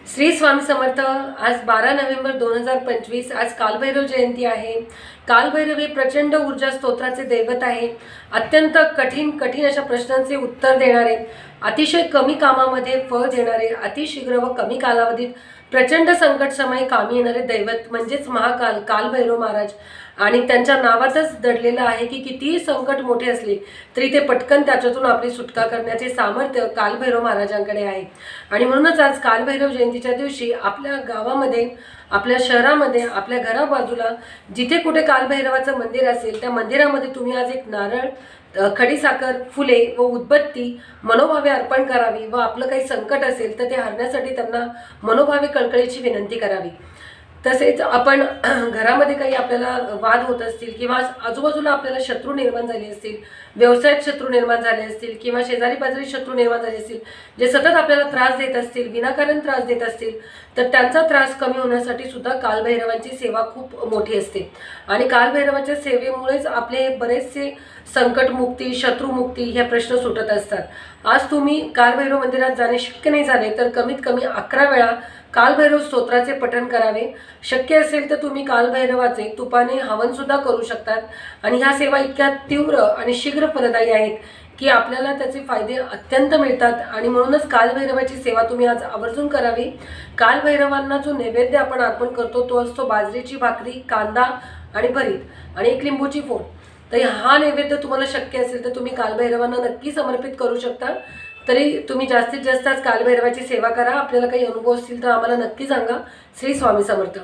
श्री स्वामी समर्थ। आज 12 नोव्हेंबर 2025 आज कालभैरव जयंती आहे। कालभैरव हे प्रचंड ऊर्जा स्तोत्राचे दैवत आहे। अत्यंत कठीण अशा प्रश्नांचे उत्तर देणारे, अतिशय कमी कामामध्ये फळ देणारे, अतिशीघ्र व कमी कालावधीत प्रचंड संकट समय कामी येणारे दैवत म्हणजेच महाकाल कालभैरव महाराज। आणि त्यांच्या नावातच दडलेलं आहे की कितीही संकट मोठे असले तरी ते पटकन त्याच्यातून आपली सुटका करण्याचे सामर्थ्य कालभैरव महाराजांकडे आहे। आणि म्हणूनच आज कालभैरव जयंतीच्या दिवशी आपल्या गावामध्ये, आपल्या शहरामध्ये, आपल्या घराबाजूला जिथे कुठे कालभैरवाचं मंदिर असेल त्या मंदिरामध्ये तुम्ही आज एक नारळ, खडीसाखर, फुले व उदबत्ती मनोभावे अर्पण करावी व आपलं काही संकट असेल तर ते हरण्यासाठी त्यांना मनोभावे कळकळीची विनंती करावी। तसेच आपण घरामध्ये काही आपल्याला वाद होत असतील किंवा आजूबाजूला आपल्याला शत्रू निर्माण झाले असतील, व्यवसायात शत्रू निर्माण झाले असतील किंवा शेजारी पाजारी शत्रू निर्माण झाले असतील, जे सतत आपल्याला त्रास देत असतील, विनाकारण त्रास देत असतील, तर त्यांचा त्रास कमी होण्यासाठी सुद्धा कालभैरवांची सेवा खूप मोठी असते। आणि कालभैरवाच्या सेवेमुळेच आपले बरेचसे संकटमुक्ती, शत्रुमुक्ती हे प्रश्न सुटत असतात। आज तुम्ही कालभैरव मंदिरात जाणे शक्य नाही झाले तर कमीत कमी 11 वेळा कालभैरव स्तोत्राचे पठण करावे। शक्य असेल तर तुम्ही कालभैरवाचे तुपाने हवन सुद्धा करू शकतात। आणि ह्या सेवा इतक्या तीव्र आणि शीघ्र फलदायी आहेत की आपल्याला त्याचे फायदे अत्यंत मिळतात। आणि म्हणूनच कालभैरवाची सेवा तुम्ही आज आवर्जून करावी। कालभैरवांना जो नैवेद्य आपण अर्पण करतो तो असतो बाजरीची भाकरी, कांदा आणि भरीत आणि एक लिंबूची फोड। तर हा नैवेद्य तुम्हाला शक्य असेल तर तुम्ही कालभैरवांना नक्की समर्पित करू शकता। तरी तुम्ही जास्तीत जास्त कालभैरवाची सेवा करा। आपल्याला काही अनुभव असतील तर आम्हाला नक्की सांगा। श्री स्वामी समर्थ।